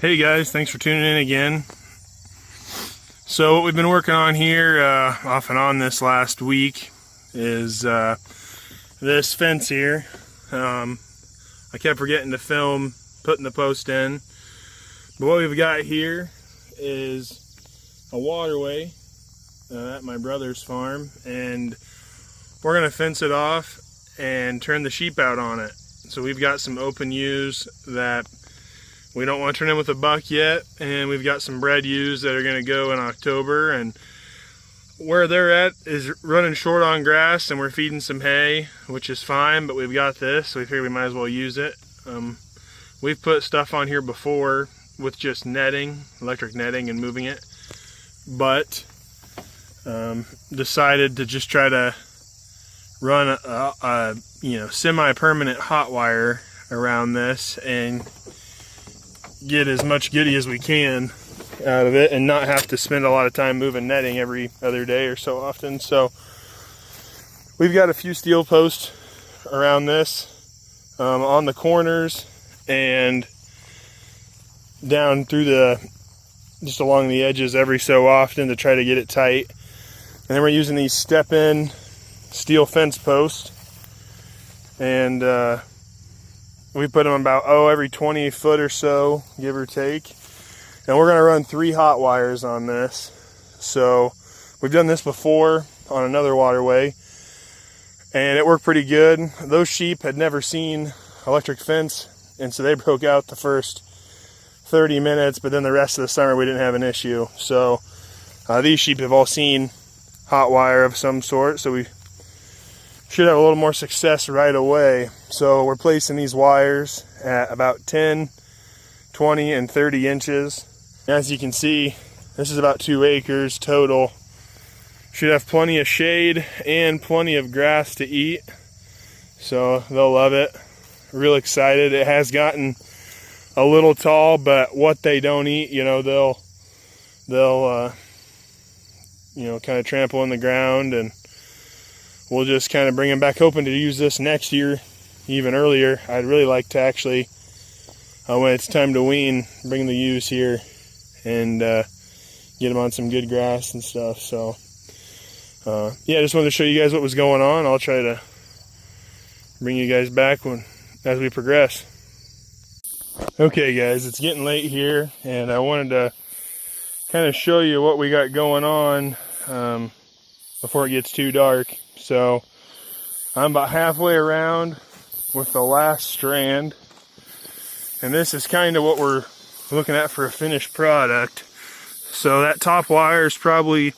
Hey guys, thanks for tuning in again. So what we've been working on here off and on this last week is this fence here. I kept forgetting to film putting the post in, but what we've got here is a waterway at my brother's farm, and we're going to fence it off and turn the sheep out on it. So we've got some open ewes that we don't want to turn in with a buck yet, and we've got some bred ewes that are going to go in October, and where they're at is running short on grass, and we're feeding some hay, which is fine, but we've got this, so we figure we might as well use it. We've put stuff on here before with just netting, electric netting, and moving it, but decided to just try to run a semi-permanent hot wire around this and get as much goodie as we can out of it and not have to spend a lot of time moving netting every other day or so often. So we've got a few steel posts around this on the corners and down through just along the edges every so often to try to get it tight. And then we're using these step-in steel fence posts, and we put them about every 20 foot or so, give or take. And we're going to run 3 hot wires on this. So we've done this before on another waterway, and it worked pretty good. Those sheep had never seen electric fence, and so they broke out the first 30 minutes, but then the rest of the summer we didn't have an issue. So these sheep have all seen hot wire of some sort, so we should have a little more success right away. So we're placing these wires at about 10, 20, and 30 inches. As you can see, this is about 2 acres total. Should have plenty of shade and plenty of grass to eat, so they'll love it. Real excited. It has gotten a little tall, but what they don't eat, they'll kind of trample in the ground, and we'll just kind of bring them back, hoping to use this next year even earlier. I'd really like to actually, when it's time to wean, bring the ewes here and get them on some good grass and stuff. So yeah, just wanted to show you guys what was going on. I'll try to bring you guys back as we progress. Okay guys, it's getting late here, and I wanted to kind of show you what we got going on before it gets too dark. So I'm about halfway around with the last strand, and this is kind of what we're looking at for a finished product. So that top wire is probably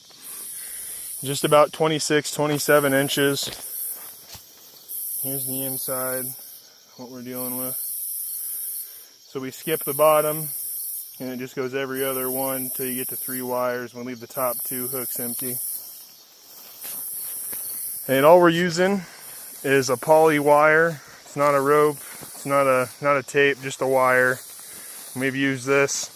just about 26, 27 inches. Here's the inside, what we're dealing with. So we skip the bottom, and it just goes every other one till you get to 3 wires. We'll leave the top 2 hooks empty. And all we're using is a poly wire. It's not a rope, it's not a tape, just a wire. We've used this.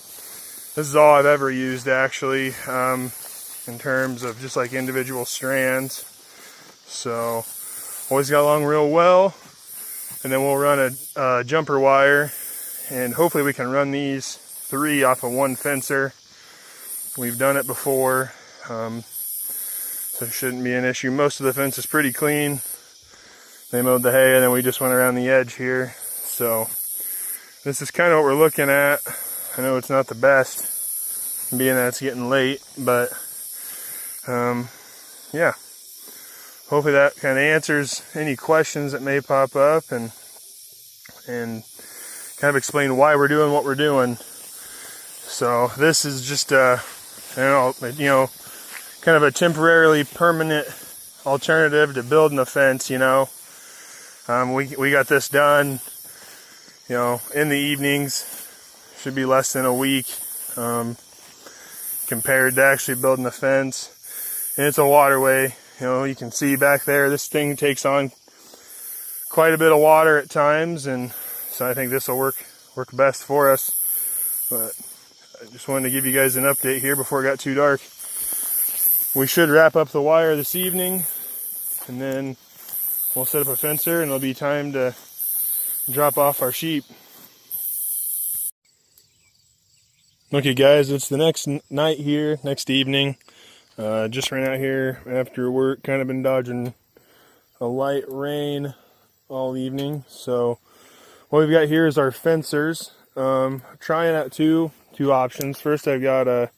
This is all I've ever used actually, in terms of just like individual strands. So always got along real well. And then we'll run a jumper wire, and hopefully we can run these 3 off of one fencer. We've done it before. So it shouldn't be an issue. Most of the fence is pretty clean. They mowed the hay, and then we just went around the edge here. So this is kind of what we're looking at. I know it's not the best, being that it's getting late, but yeah. Hopefully that kind of answers any questions that may pop up, and kind of explain why we're doing what we're doing. So this is just kind of a temporarily permanent alternative to building a fence. We got this done, in the evenings. Should be less than a week compared to actually building a fence. And it's a waterway. You can see back there, this thing takes on quite a bit of water at times, and so I think this will work best for us. But I just wanted to give you guys an update here before it got too dark. We should wrap up the wire this evening, and then we'll set up a fencer, and it'll be time to drop off our sheep. Okay guys, it's the next night here, next evening. Just ran out here after work, kind of been dodging a light rain all evening. So what we've got here is our fencers. Trying out two options. First I've got a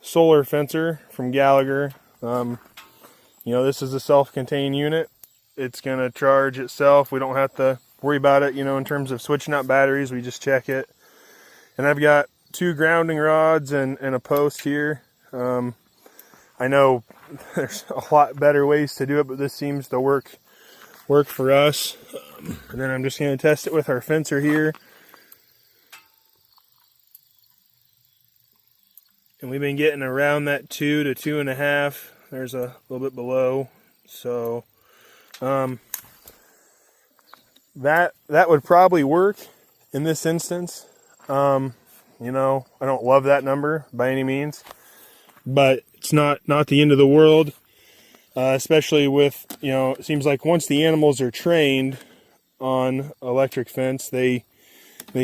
solar fencer from Gallagher. This is a self-contained unit. It's going to charge itself. We don't have to worry about it, in terms of switching out batteries. We just check it. And I've got 2 grounding rods and a post here. I know there's a lot better ways to do it, but this seems to work for us. And then I'm just going to test it with our fencer here. And we've been getting around that 2 to 2.5. There's a little bit below. So that would probably work in this instance. I don't love that number by any means, but it's not the end of the world, especially with, it seems like once the animals are trained on electric fence, they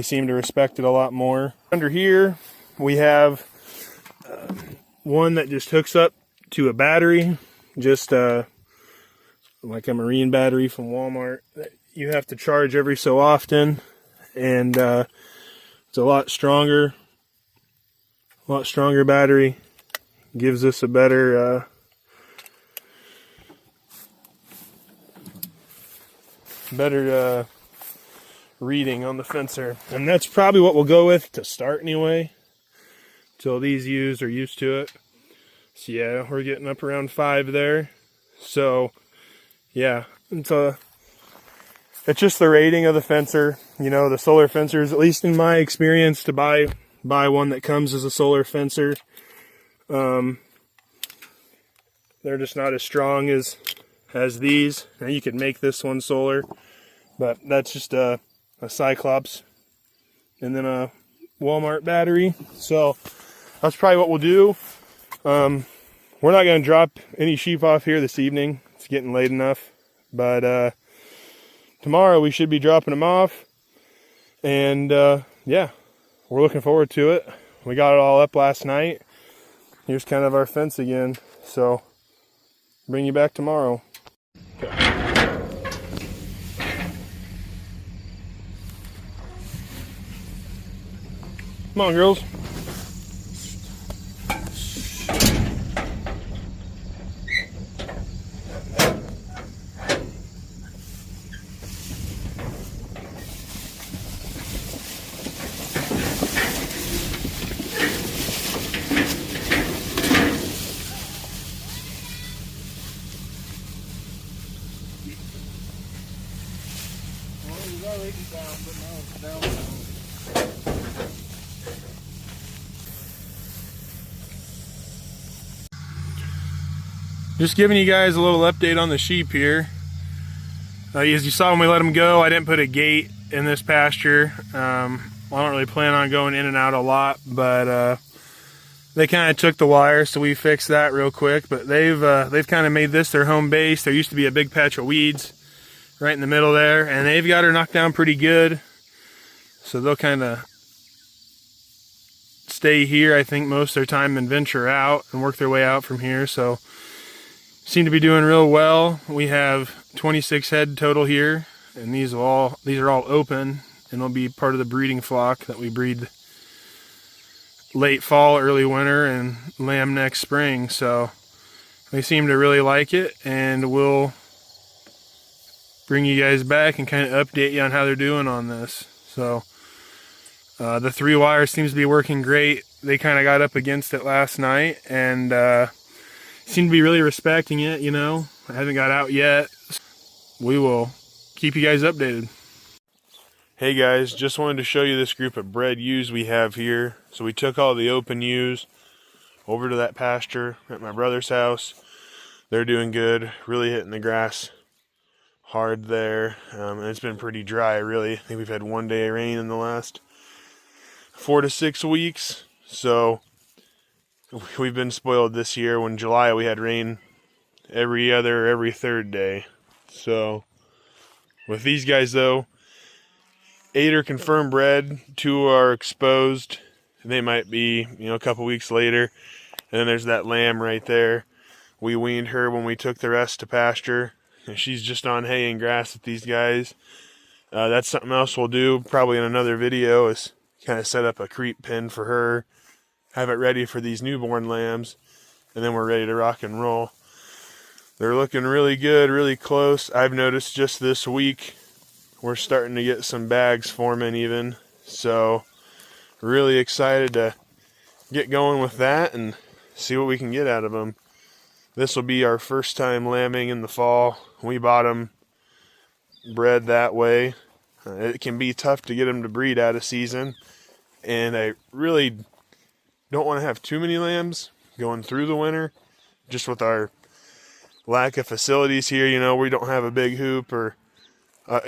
seem to respect it a lot more. Under here, we have one that just hooks up to a battery, just like a marine battery from Walmart. You have to charge every so often, and it's a lot stronger battery. Gives us a better reading on the fencer, and that's probably what we'll go with to start anyway, till these ewes are used to it. So yeah, we're getting up around 5 there. So yeah, it's just the rating of the fencer. The solar fencers, at least in my experience, to buy one that comes as a solar fencer, they're just not as strong as these. Now you could make this one solar, but that's just a Cyclops and then a Walmart battery. So that's probably what we'll do. We're not going to drop any sheep off here this evening. It's getting late enough, but tomorrow we should be dropping them off, and yeah, we're looking forward to it. We got it all up last night. Here's kind of our fence again, so bring you back tomorrow. Come on, girls. Just giving you guys a little update on the sheep here. As you saw when we let them go, I didn't put a gate in this pasture. I don't really plan on going in and out a lot, but they kind of took the wire, so we fixed that real quick. But they've kind of made this their home base. There used to be a big patch of weeds right in the middle there, and they've got her knocked down pretty good. So they'll kind of stay here, I think, most of their time, and venture out and work their way out from here. So seem to be doing real well. We have 26 head total here, and these are all open, and will be part of the breeding flock that we breed late fall, early winter, and lamb next spring. So they seem to really like it, and we'll bring you guys back and kind of update you on how they're doing on this. So the 3-wire seems to be working great. They kind of got up against it last night, and seem to be really respecting it. I haven't got out yet. We will keep you guys updated. Hey guys, just wanted to show you this group of bred ewes we have here. So we took all the open ewes over to that pasture at my brother's house. They're doing good, really hitting the grass hard there. And it's been pretty dry, really. I think we've had 1 day of rain in the last 4 to 6 weeks. So we've been spoiled this year. When July we had rain every other, every third day. So with these guys though, 8 are confirmed bred, 2 are exposed, they might be, you know, a couple weeks later. And then there's that lamb right there. We weaned her when we took the rest to pasture, and she's just on hay and grass with these guys. That's something else we'll do probably in another video, is kind of set up a creep pen for her, have it ready for these newborn lambs, and then we're ready to rock and roll. They're looking really good, really close. I've noticed just this week we're starting to get some bags forming even, so really excited to get going with that and see what we can get out of them. This will be our first time lambing in the fall. We bought them bred that way. It can be tough to get them to breed out of season, and I really don't want to have too many lambs going through the winter, just with our lack of facilities here. You know, we don't have a big hoop or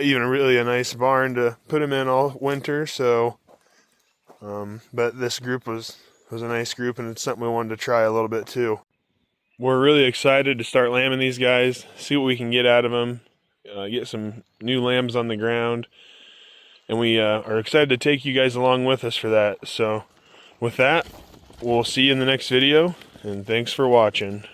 even really a nice barn to put them in all winter. So, but this group was a nice group, and it's something we wanted to try a little bit too. We're really excited to start lambing these guys, see what we can get out of them, get some new lambs on the ground, and we are excited to take you guys along with us for that. So with that, we'll see you in the next video, and thanks for watching.